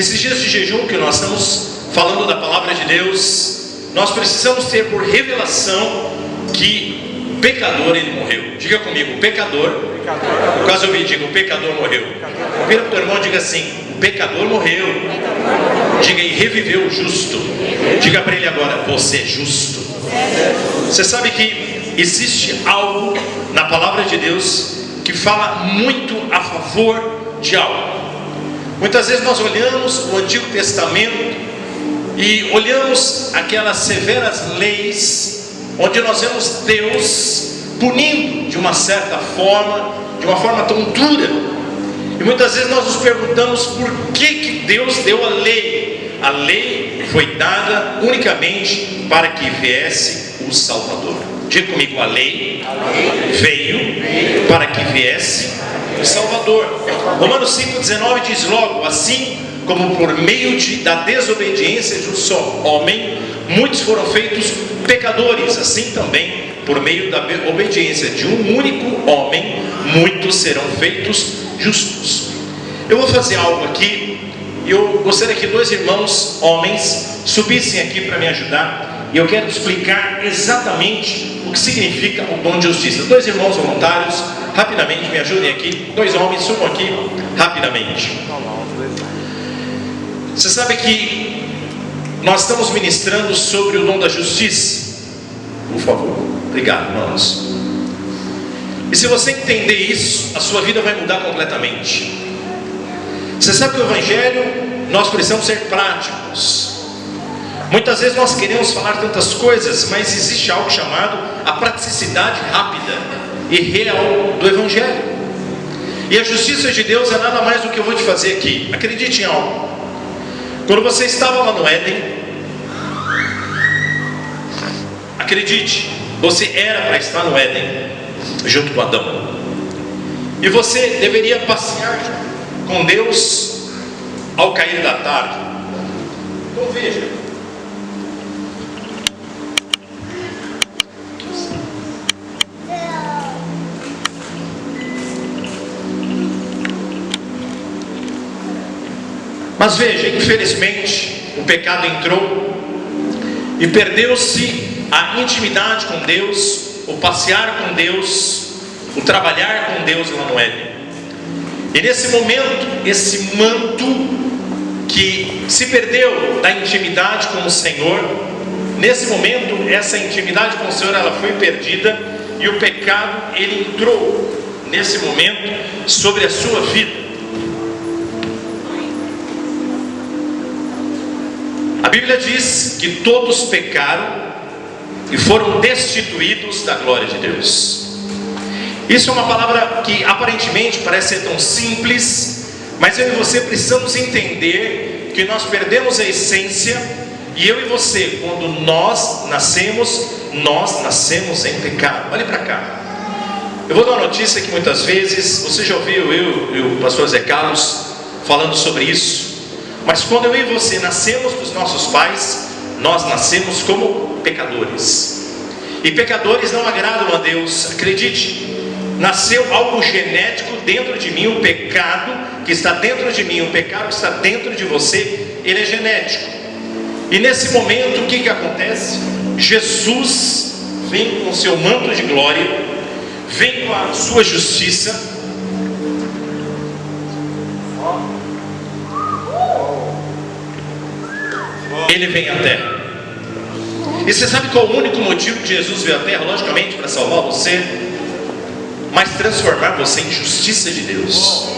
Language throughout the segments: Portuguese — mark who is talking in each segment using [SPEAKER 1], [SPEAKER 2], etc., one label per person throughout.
[SPEAKER 1] Nesses dias de jejum que nós estamos falando da palavra de Deus, nós precisamos ter por revelação que o pecador, ele morreu. Diga comigo, o pecador. Eu quase ouvi, diga, o pecador morreu. Vira para o teu irmão e diga assim: o pecador morreu. Diga, e reviveu o justo. Diga para ele agora: você é justo. Você sabe que existe algo na palavra de Deus que fala muito a favor de algo. Muitas vezes nós olhamos o Antigo Testamento e olhamos aquelas severas leis, onde nós vemos Deus punindo de uma certa forma, de uma forma tão dura. E muitas vezes nós nos perguntamos por que Deus deu a lei. A lei foi dada unicamente para que viesse o Salvador. Diga comigo, a lei veio para que viesse o Salvador. Romanos 5,19 diz logo: assim como por meio da desobediência de um só homem, muitos foram feitos pecadores, assim também por meio da obediência de um único homem, muitos serão feitos justos. Eu vou fazer algo aqui, e eu gostaria que dois irmãos homens subissem aqui para me ajudar, e eu quero explicar exatamente o que significa o dom de justiça. Dois irmãos voluntários, rapidamente me ajudem aqui. Dois homens, subam aqui rapidamente. Você sabe que nós estamos ministrando sobre o dom da justiça? Por favor, obrigado, irmãos. E se você entender isso, a sua vida vai mudar completamente. Você sabe que o Evangelho, nós precisamos ser práticos. Muitas vezes nós queremos falar tantas coisas, mas existe algo chamado a praticidade rápida e real do Evangelho. E a justiça de Deus é nada mais do que eu vou te fazer aqui. Acredite em algo. Quando você estava lá no Éden, acredite, você era para estar no Éden, junto com Adão. E você deveria passear com Deus ao cair da tarde. Então veja. Mas veja, infelizmente, o pecado entrou e perdeu-se a intimidade com Deus, o passear com Deus, o trabalhar com Deus lá no Éden. E nesse momento, esse manto que se perdeu da intimidade com o Senhor, nesse momento, essa intimidade com o Senhor, ela foi perdida, e o pecado, ele entrou nesse momento sobre a sua vida. A Bíblia diz que todos pecaram e foram destituídos da glória de Deus. Isso é uma palavra que aparentemente parece ser tão simples, mas eu e você precisamos entender que nós perdemos a essência. E eu e você, quando nós nascemos em pecado. Olhe para cá. Eu vou dar uma notícia que muitas vezes você já ouviu eu e o pastor Zé Carlos falando sobre isso. Mas quando eu e você nascemos dos nossos pais, nós nascemos como pecadores. E pecadores não agradam a Deus. Acredite, nasceu algo genético dentro de mim. O pecado que está dentro de mim, o pecado que está dentro de você, ele é genético. E nesse momento, o que acontece? Jesus vem com o seu manto de glória, vem com a sua justiça. Ele vem à terra. E você sabe qual é o único motivo que Jesus veio à terra? Logicamente para salvar você, mas transformar você em justiça de Deus.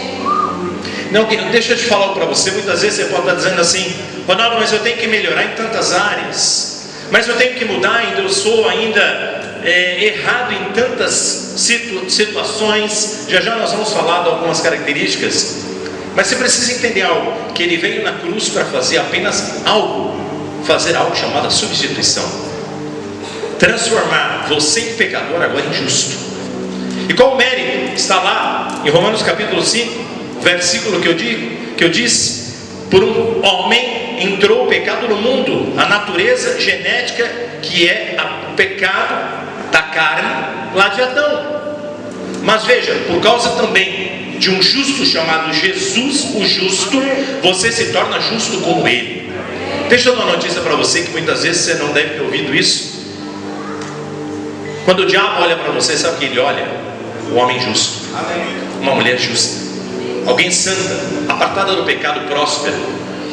[SPEAKER 1] Não, deixa eu te falar para você. Muitas vezes você pode estar dizendo assim: Ronaldo, mas eu tenho que melhorar em tantas áreas, mas eu tenho que mudar ainda, eu sou ainda errado em tantas situações. Já nós vamos falar de algumas características. Mas você precisa entender algo, que ele veio na cruz para fazer apenas algo, fazer algo chamado substituição, transformar você em pecador, agora em justo. E qual o mérito? Está lá em Romanos capítulo 5, versículo que eu disse: por um homem entrou o pecado no mundo, a natureza genética que é o pecado da carne lá de Adão. Mas veja, por causa também nome de um justo chamado Jesus, o justo, você se torna justo como Ele. Deixa eu dar uma notícia para você que muitas vezes você não deve ter ouvido isso. Quando o diabo olha para você, sabe o que ele olha? O homem justo, uma mulher justa, alguém santa, apartada do pecado, próspero.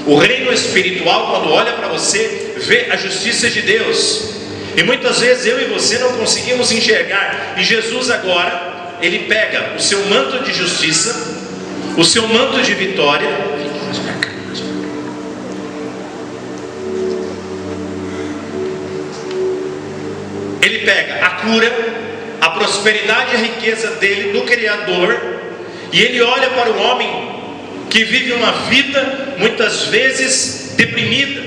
[SPEAKER 1] O reino espiritual, quando olha para você, vê a justiça de Deus. E muitas vezes eu e você não conseguimos enxergar. E Jesus agora, Ele pega o seu manto de justiça, o seu manto de vitória, Ele pega a cura, a prosperidade e a riqueza dele, do Criador, e Ele olha para o homem que vive uma vida muitas vezes deprimida,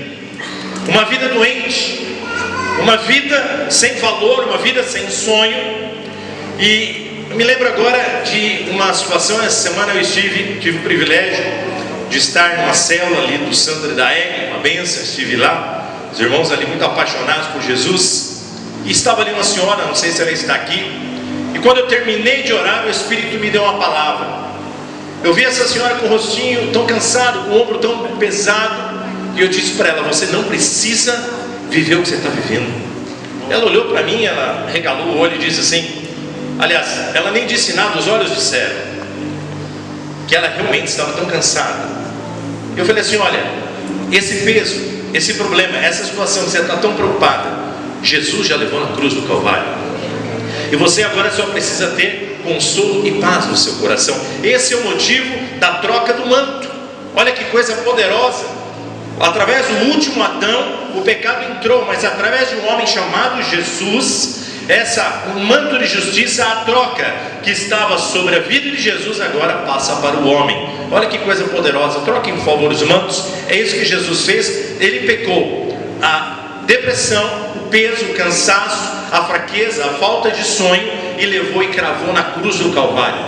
[SPEAKER 1] uma vida doente, uma vida sem valor, uma vida sem sonho. E eu me lembro agora de uma situação. Essa semana eu tive o privilégio de estar numa célula ali do Santo Daeg, uma bênção. Estive lá, os irmãos ali muito apaixonados por Jesus, e estava ali uma senhora, não sei se ela está aqui, e quando eu terminei de orar, o Espírito me deu uma palavra. Eu vi essa senhora com o rostinho tão cansado, com o ombro tão pesado, e eu disse para ela: você não precisa viver o que você está vivendo. Ela olhou para mim, ela regalou o olho e disse assim, aliás, ela nem disse nada, os olhos disseram que ela realmente estava tão cansada. Eu falei assim: olha, esse peso, esse problema, essa situação que você está tão preocupada, Jesus já levou na cruz do Calvário, e você agora só precisa ter consolo e paz no seu coração. Esse é o motivo da troca do manto. Olha que coisa poderosa. Através do último Adão, o pecado entrou, mas através de um homem chamado Jesus, o manto de justiça, a troca que estava sobre a vida de Jesus, agora passa para o homem. Olha que coisa poderosa. Troquem por favor os mantos. É isso que Jesus fez. Ele pegou a depressão, o peso, o cansaço, a fraqueza, a falta de sonho, e levou e cravou na cruz do Calvário.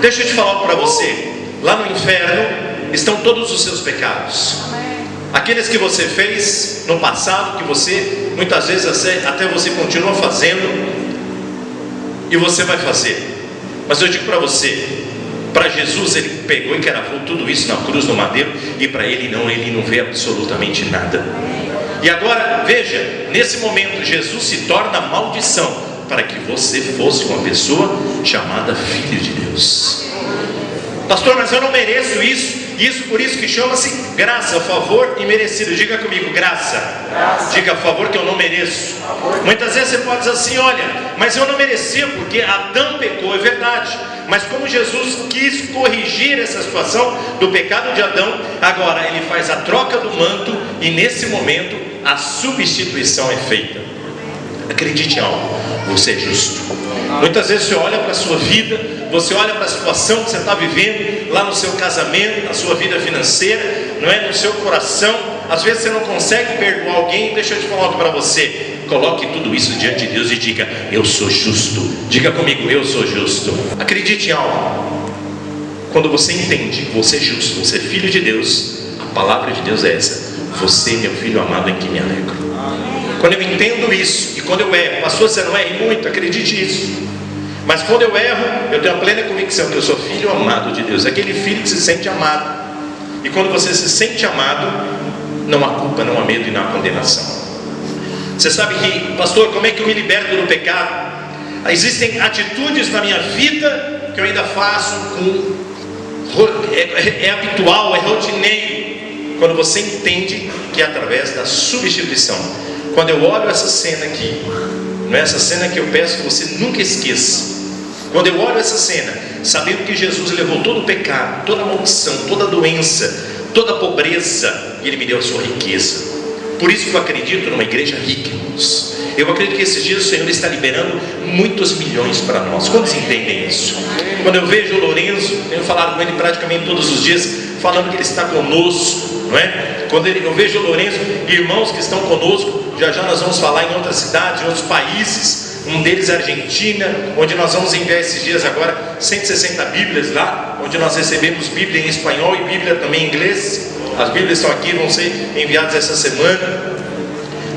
[SPEAKER 1] Deixa eu te falar para você, lá no inferno estão todos os seus pecados, aqueles que você fez no passado, que você muitas vezes até você continua fazendo, e você vai fazer. Mas eu digo para você, para Jesus, Ele pegou e cravou tudo isso na cruz do madeiro, e para Ele não vê absolutamente nada. E agora, veja, nesse momento Jesus se torna maldição, para que você fosse uma pessoa chamada filho de Deus. Pastor, mas eu não mereço isso por isso que chama-se graça, favor e merecido. Diga comigo, graça. Diga, favor, que eu não mereço. Muitas vezes você pode dizer assim: olha, mas eu não merecia porque Adão pecou. É verdade, mas como Jesus quis corrigir essa situação do pecado de Adão, agora Ele faz a troca do manto, e nesse momento a substituição é feita. Acredite em algo, você é justo. Muitas vezes você olha para a sua vida, você olha para a situação que você está vivendo, lá no seu casamento, na sua vida financeira, não é? No seu coração, às vezes você não consegue perdoar alguém. Deixa eu te falar algo para você: coloque tudo isso diante de Deus e diga: eu sou justo. Diga comigo: eu sou justo. Acredite em algo, quando você entende que você é justo, você é filho de Deus, a palavra de Deus é essa: você é meu filho amado em que me alegro. Quando eu entendo isso, e quando eu erro, pastor, você não erra muito, acredite nisso, mas quando eu erro, eu tenho a plena convicção que eu sou filho amado de Deus, aquele filho que se sente amado. E quando você se sente amado, não há culpa, não há medo e não há condenação. Você sabe que, pastor, como é que eu me liberto do pecado? Existem atitudes na minha vida que eu ainda faço é habitual, é rotineiro. Quando você entende que é através da substituição. Quando eu olho essa cena aqui, não é essa cena que eu peço que você nunca esqueça. Quando eu olho essa cena, sabendo que Jesus levou todo o pecado, toda a maldição, toda a doença, toda a pobreza, e Ele me deu a sua riqueza. Por isso que eu acredito numa igreja rica, irmãos. Eu acredito que esses dias o Senhor está liberando muitos milhões para nós. Quantos entendem isso? Quando eu vejo o Lourenço, tenho falado com ele praticamente todos os dias, falando que ele está conosco, não é? Quando eu vejo o Lourenço, irmãos que estão conosco, já nós vamos falar em outras cidades, em outros países. Um deles é a Argentina, onde nós vamos enviar esses dias agora 160 Bíblias lá, onde nós recebemos Bíblia em espanhol e Bíblia também em inglês. As Bíblias estão aqui, vão ser enviadas essa semana,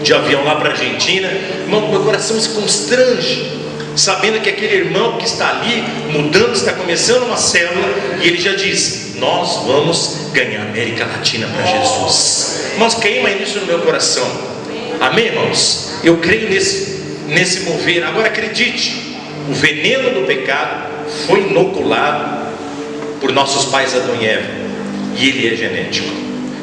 [SPEAKER 1] de avião lá para a Argentina. Irmão, meu coração se constrange sabendo que aquele irmão que está ali mudando, está começando uma célula, e ele já diz: nós vamos ganhar a América Latina para Jesus. Irmãos, queima isso no meu coração. Amém, irmãos? Eu creio nesse mover. Agora acredite, o veneno do pecado foi inoculado por nossos pais Adão e Eva, e ele é genético.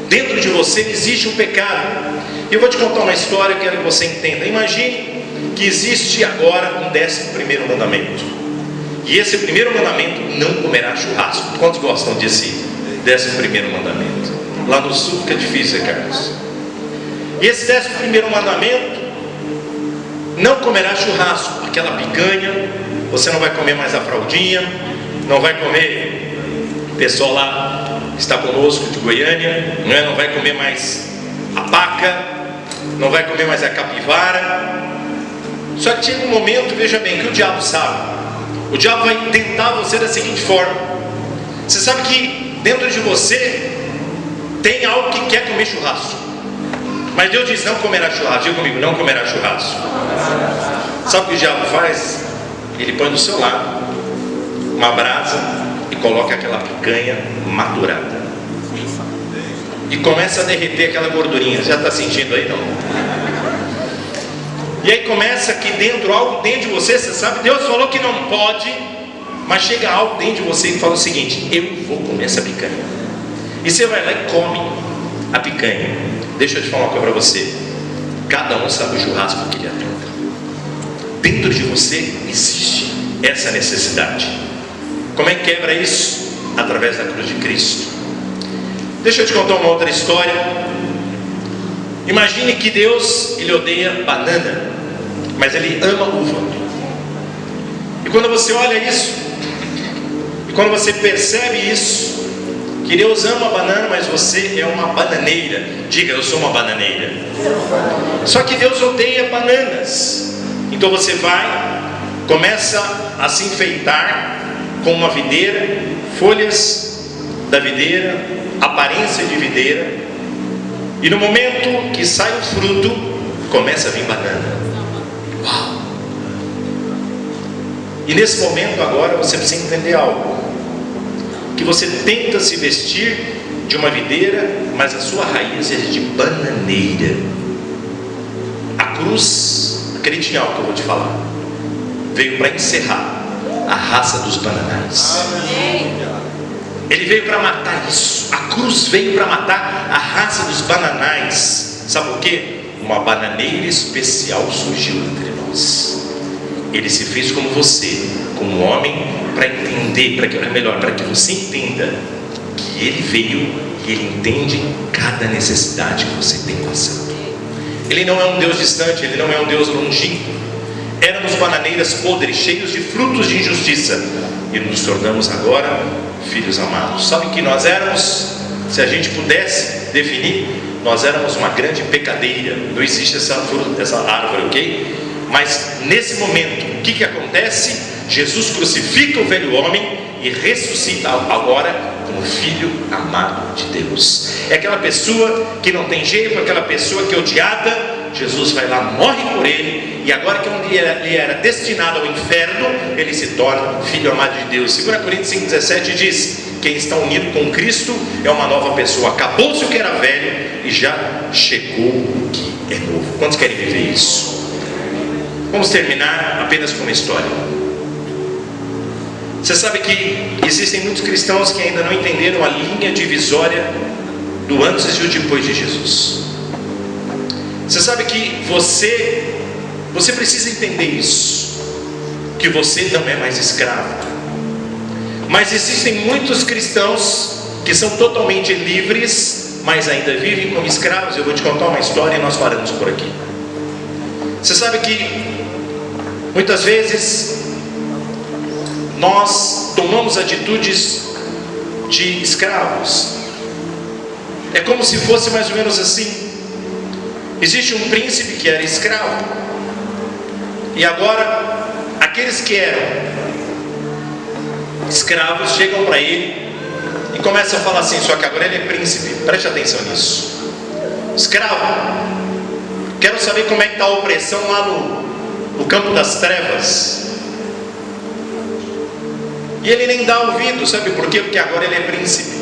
[SPEAKER 1] Dentro de você existe um pecado. E eu vou te contar uma história, eu quero que você entenda. Imagine que existe agora um 11º mandamento, e esse primeiro mandamento: não comerá churrasco. Quantos gostam desse 11º mandamento? Lá no sul fica difícil, Carlos. E esse 11º mandamento: não comerá churrasco. Aquela picanha, você não vai comer mais a fraldinha, não vai comer, o pessoal lá está conosco de Goiânia, não vai comer mais a paca, não vai comer mais a capivara. Só que chega um momento, veja bem, que o diabo sabe. O diabo vai tentar você da seguinte forma: você sabe que dentro de você tem algo que quer comer churrasco, mas Deus diz: não comerá churrasco. Diga comigo: não comerá churrasco. Sabe o que o diabo faz? Ele põe do seu lado uma brasa e coloca aquela picanha maturada, e começa a derreter aquela gordurinha. Já está sentindo aí, não? E aí começa aqui dentro, algo dentro de você, você sabe, Deus falou que não pode, mas chega algo dentro de você e fala o seguinte: eu vou comer essa picanha. E você vai lá e come a picanha. Deixa eu te falar uma coisa para você: cada um sabe o churrasco que ele atenta. Dentro de você existe essa necessidade. Como é que quebra isso? Através da cruz de Cristo. Deixa eu te contar uma outra história. Imagine que Deus, ele odeia banana, mas ele ama uva. E quando você olha isso, e quando você percebe isso, que Deus ama a banana, mas você é uma bananeira. Diga: eu sou uma bananeira. Só que Deus odeia bananas. Então você vai, começa a se enfeitar com uma videira, folhas da videira, aparência de videira, e no momento que sai o fruto, começa a vir banana. Uau! E nesse momento agora você precisa entender algo: que você tenta se vestir de uma videira, mas a sua raiz é de bananeira. A cruz, acredite em algo que eu vou te falar, veio para encerrar a raça dos bananais. Ele veio para matar isso. A cruz veio para matar a raça dos bananais. Sabe por quê? Uma bananeira especial surgiu entre nós. Ele se fez como você, como homem, para entender, para que você entenda que ele veio e ele entende cada necessidade que você tem passado. Ele não é um Deus distante, ele não é um Deus longínquo. Éramos bananeiras podres, cheios de frutos de injustiça, e nos tornamos agora filhos amados. Sabe o que nós éramos? Se a gente pudesse definir, nós éramos uma grande pecadeira. Não existe essa árvore, ok? Mas nesse momento, o que acontece? Jesus crucifica o velho homem e ressuscita agora como filho amado de Deus. É aquela pessoa que não tem jeito, aquela pessoa que é odiada. Jesus vai lá, morre por ele, e agora que ele era destinado ao inferno, ele se torna filho amado de Deus. 2 Coríntios 5,17 diz: quem está unido com Cristo é uma nova pessoa. Acabou-se o que era velho e já chegou o que é novo. Quantos querem viver isso? Vamos terminar apenas com uma história. Você sabe que existem muitos cristãos que ainda não entenderam a linha divisória do antes e o depois de Jesus. Você sabe que você precisa entender isso, que você não é mais escravo. Mas existem muitos cristãos que são totalmente livres, mas ainda vivem como escravos. Eu vou te contar uma história e nós paramos por aqui. Você sabe que muitas vezes nós tomamos atitudes de escravos. É como se fosse mais ou menos assim: existe um príncipe que era escravo, e agora aqueles que eram escravos chegam para ele e começam a falar assim: só que agora ele é príncipe. Preste atenção nisso. Escravo, quero saber como é que está a opressão lá no campo das trevas. E ele nem dá ouvido, sabe por quê? Porque agora ele é príncipe.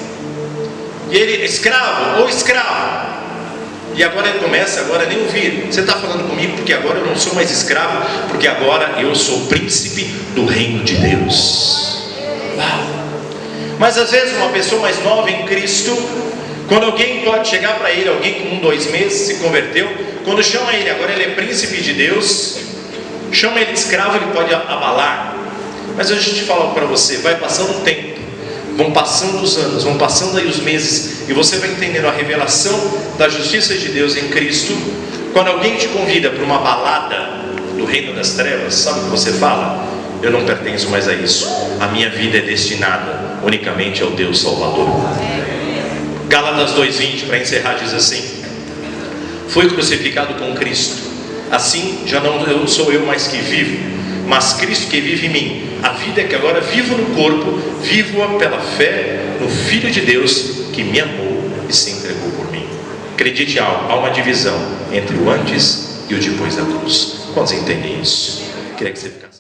[SPEAKER 1] E ele é escravo ou escravo. E agora ele começa agora a nem ouvir. Você está falando comigo porque agora eu não sou mais escravo, porque agora eu sou príncipe do reino de Deus. Uau. Mas às vezes uma pessoa mais nova em Cristo, quando alguém pode chegar para ele, alguém com 1, 2 meses se converteu, quando chama ele, agora ele é príncipe de Deus, chama ele de escravo, ele pode abalar. Mas a gente fala para você, vai passando o tempo, vão passando os anos, vão passando aí os meses, e você vai entendendo a revelação da justiça de Deus em Cristo. Quando alguém te convida para uma balada do reino das trevas, sabe o que você fala? Eu não pertenço mais a isso, a minha vida é destinada unicamente ao Deus Salvador. Gálatas 2:20, para encerrar, diz assim: fui crucificado com Cristo, assim já não sou eu mais que vivo, mas Cristo que vive em mim. A vida que agora vivo no corpo, vivo-a pela fé no Filho de Deus que me amou e se entregou por mim. Acredite algo, há uma divisão entre o antes e o depois da cruz. Quantos entendem isso? Queria que você ficasse.